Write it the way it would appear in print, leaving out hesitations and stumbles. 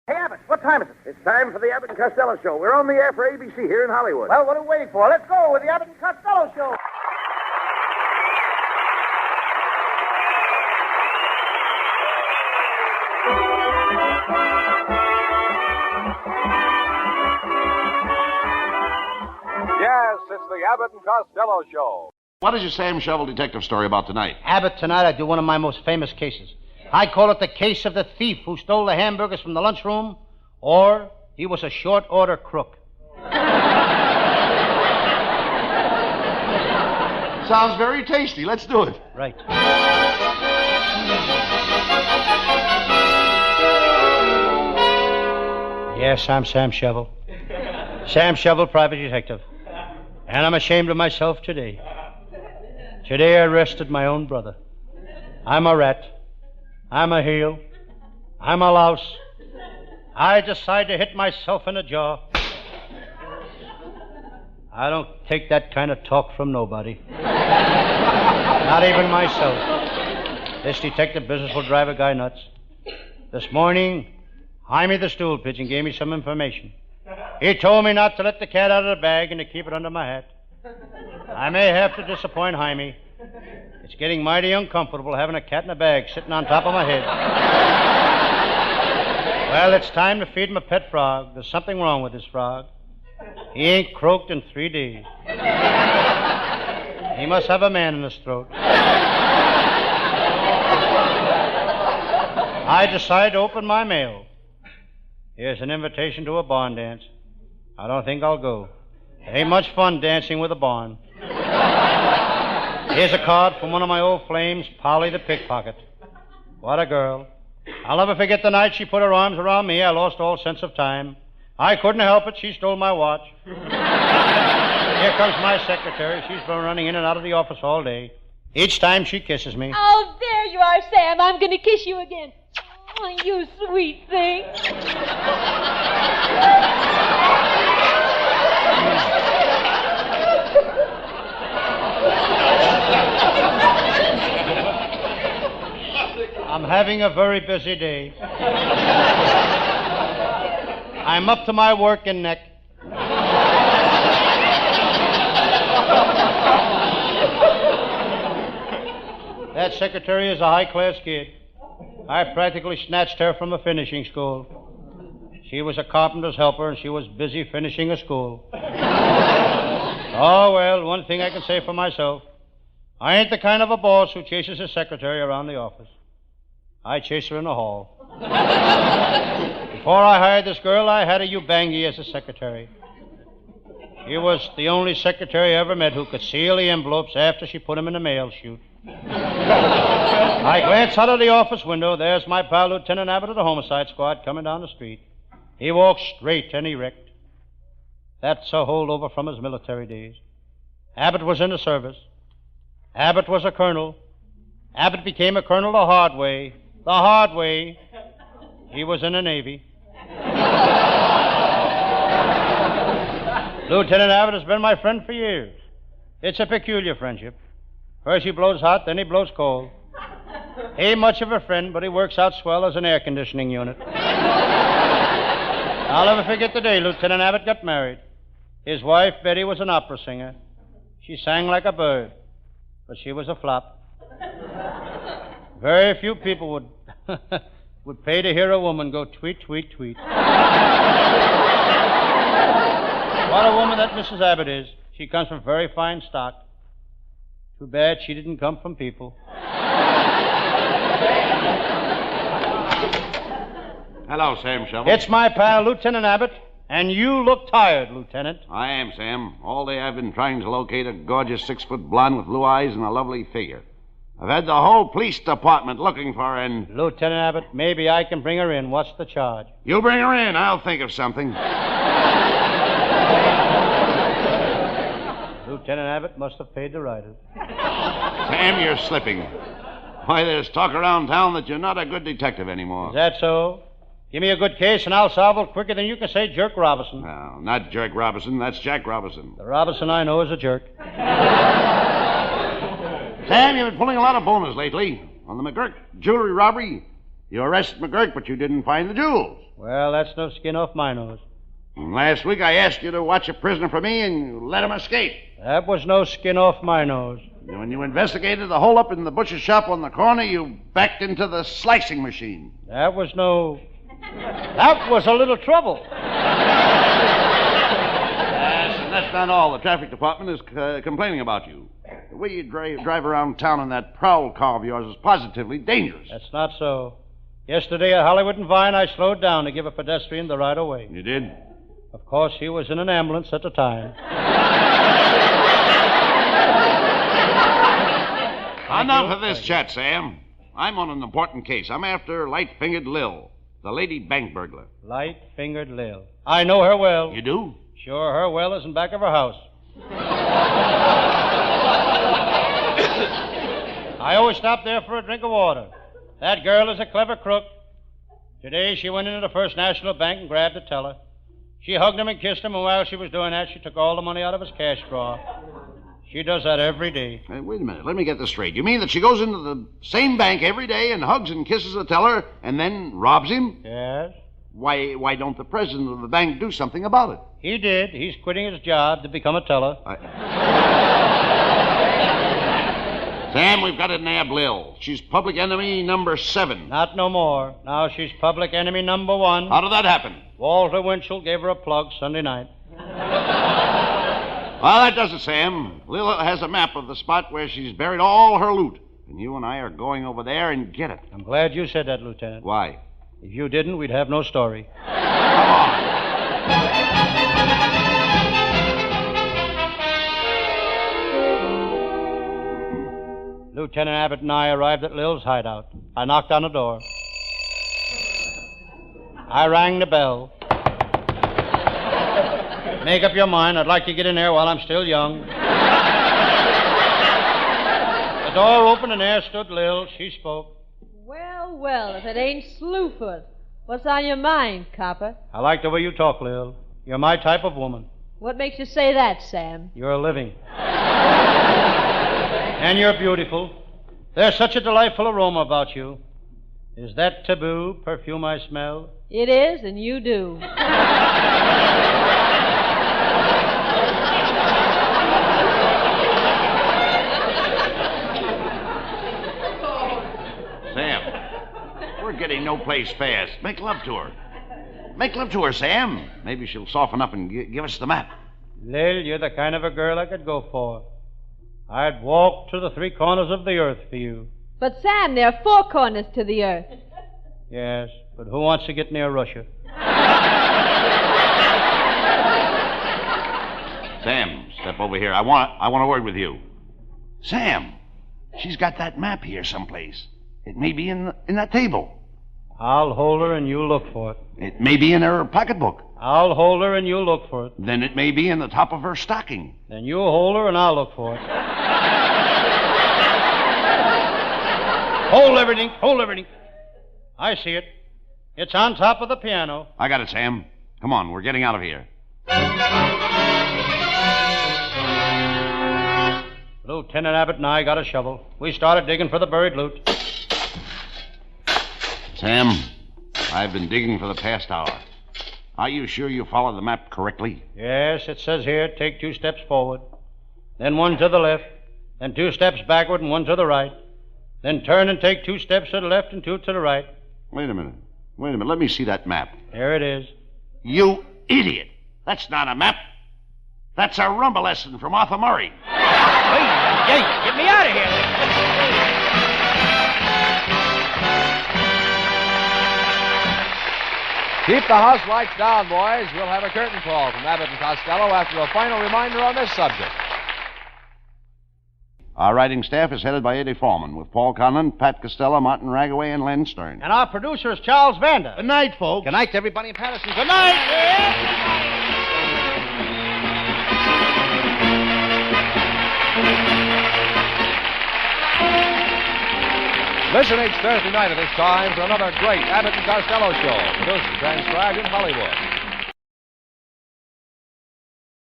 Hey, Abbott, what time is it? It's time for the Abbott and Costello Show. We're on the air for ABC here in Hollywood. Well, what are we waiting for? Let's go with the Abbott and Costello Show. Yes, it's the Abbott and Costello Show. What is your Sam Shovel detective story about tonight? Abbott, tonight I do one of my most famous cases. I call it the case of the thief who stole the hamburgers from the lunchroom, or he was a short-order crook. Sounds very tasty. Let's do it. Right. Yes, I'm Sam Shovel. Sam Shovel, private detective. And I'm ashamed of myself today. Today I arrested my own brother. I'm a rat. I'm a heel. I'm a louse. I decide to hit myself in the jaw. I don't take that kind of talk from nobody. Not even myself. This detective business will drive a guy nuts. This morning, Jaime the stool pigeon gave me some information. He told me not to let the cat out of the bag and to keep it under my hat. I may have to disappoint Jaime. It's getting mighty uncomfortable having a cat in a bag sitting on top of my head. Well, it's time to feed him a pet frog. There's something wrong with this frog. He ain't croaked in 3 days. He must have a man in his throat. I decide to open my mail. Here's an invitation to a barn dance. I don't think I'll go. Ain't much fun dancing with a barn. Here's a card from one of my old flames, Polly the pickpocket. What a girl. I'll never forget the night she put her arms around me. I lost all sense of time. I couldn't help it. She stole my watch. Here comes my secretary. She's been running in and out of the office all day. Each time she kisses me. Oh, there you are, Sam. I'm going to kiss you again. Oh, you sweet thing. I'm having a very busy day. I'm up to my work in neck. That secretary is a high-class kid. I practically snatched her from a finishing school. She was a carpenter's helper, and she was busy finishing a school. Oh, well, one thing I can say for myself. I ain't the kind of a boss who chases his secretary around the office. I chase her in the hall. Before I hired this girl, I had a Ubangi as a secretary. She was the only secretary I ever met who could seal the envelopes after she put them in the mail chute. I glance out of the office window. There's my pal, Lieutenant Abbott of the Homicide Squad, coming down the street. He walks straight and erect. That's a holdover from his military days. Abbott was in the service. Abbott was a colonel. Abbott became a colonel the hard way. The hard way. He was in the Navy. Lieutenant Abbott has been my friend for years. It's a peculiar friendship. First he blows hot, then he blows cold. He ain't much of a friend, but he works out swell as an air conditioning unit. I'll never forget the day Lieutenant Abbott got married. His wife, Betty, was an opera singer. She sang like a bird, but she was a flop. Very few people would pay to hear a woman go tweet, tweet, tweet. What a woman that Mrs. Abbott is. She comes from very fine stock. Too bad she didn't come from people. Hello, Sam Shovel. It's my pal, Lieutenant Abbott, and you look tired, Lieutenant. I am, Sam. All day I've been trying to locate a gorgeous 6-foot blonde with blue eyes and a lovely figure. I've had the whole police department looking for her, and... Lieutenant Abbott, maybe I can bring her in. What's the charge? You bring her in. I'll think of something. Lieutenant Abbott must have paid the riders. Sam, you're slipping. Why, there's talk around town that you're not a good detective anymore. Is that so? Give me a good case, and I'll solve it quicker than you can say Jerk Robinson. No, not Jerk Robinson. That's Jack Robinson. The Robinson I know is a jerk. Sam, you've been pulling a lot of bonus lately. On the McGurk jewelry robbery, You arrested McGurk, but you didn't find the jewels. Well, that's no skin off my nose. And last week I asked you to watch a prisoner for me, and you let him escape. That was no skin off my nose. When you investigated the hole-up in the butcher's shop on the corner, you backed into the slicing machine. That was a little trouble. Yes, and that's not all. The traffic department is complaining about you. The way you drive around town in that prowl car of yours is positively dangerous. That's not so. Yesterday at Hollywood and Vine, I slowed down to give a pedestrian the right of way. You did? Of course, he was in an ambulance at the time. Enough of this chat, Sam. I'm on an important case. I'm after Light-Fingered Lil, the lady bank burglar. Light-Fingered Lil. I know her well. You do? Sure, her well is in back of her house. I always stop there for a drink of water. That girl is a clever crook. Today she went into the First National Bank and grabbed the teller. She hugged him and kissed him, and while she was doing that, she took all the money out of his cash drawer. She does that every day. Hey, wait a minute. Let me get this straight. You mean that she goes into the same bank every day and hugs and kisses the teller and then robs him? Yes. Why don't the president of the bank do something about it? He did. He's quitting his job to become a teller. Sam, we've got to nab Lil. She's public enemy number 7. Not no more. Now she's public enemy number 1. How did that happen? Walter Winchell gave her a plug Sunday night. Well, that does it, Sam. Lil has a map of the spot where she's buried all her loot. And you and I are going over there and get it. I'm glad you said that, Lieutenant. Why? If you didn't, we'd have no story. Come on. Lieutenant Abbott and I arrived at Lil's hideout. I knocked on the door. I rang the bell. Make up your mind. I'd like to get in there while I'm still young. The door opened and there stood Lil. She spoke. Well, well, if it ain't Slewfoot. What's on your mind, copper? I like the way you talk, Lil. You're my type of woman. What makes you say that, Sam? You're living. And you're beautiful. There's such a delightful aroma about you. Is that taboo, perfume I smell? It is, and you do. Sam, we're getting no place fast. Make love to her. Make love to her, Sam. Maybe she'll soften up and give us the map. Lil, you're the kind of a girl I could go for. I'd walk to the 3 corners of the earth for you. But, Sam, there are 4 corners to the earth. Yes, but who wants to get near Russia? Sam, step over here. I want a word with you. Sam, she's got that map here someplace. It may be in that table. I'll hold her and you look for it. It may be in her pocketbook. I'll hold her and you look for it. Then it may be in the top of her stocking. Then you hold her and I'll look for it. Hold everything. Hold everything. I see it. It's on top of the piano. I got it, Sam. Come on, we're getting out of here. Lieutenant Abbott and I got a shovel. We started digging for the buried loot. Sam, I've been digging for the past hour. Are you sure you followed the map correctly? Yes, it says here, take 2 steps forward, then 1 to the left, then 2 steps backward and 1 to the right, then turn and take 2 steps to the left and 2 to the right. Wait a minute. Let me see that map. There it is. You idiot. That's not a map. That's a rumba lesson from Arthur Murray. Hey, get me out of here. Keep the house lights down, boys. We'll have a curtain call from Abbott and Costello after a final reminder on this subject. Our writing staff is headed by Eddie Foreman, with Paul Conlon, Pat Costello, Martin Ragaway, and Len Stern. And our producer is Charles Vander. Good night, folks. Good night to everybody in Patterson. Good night. Listen each Thursday night at this time for another great Abbott and Costello show, produced and transcribed in Hollywood.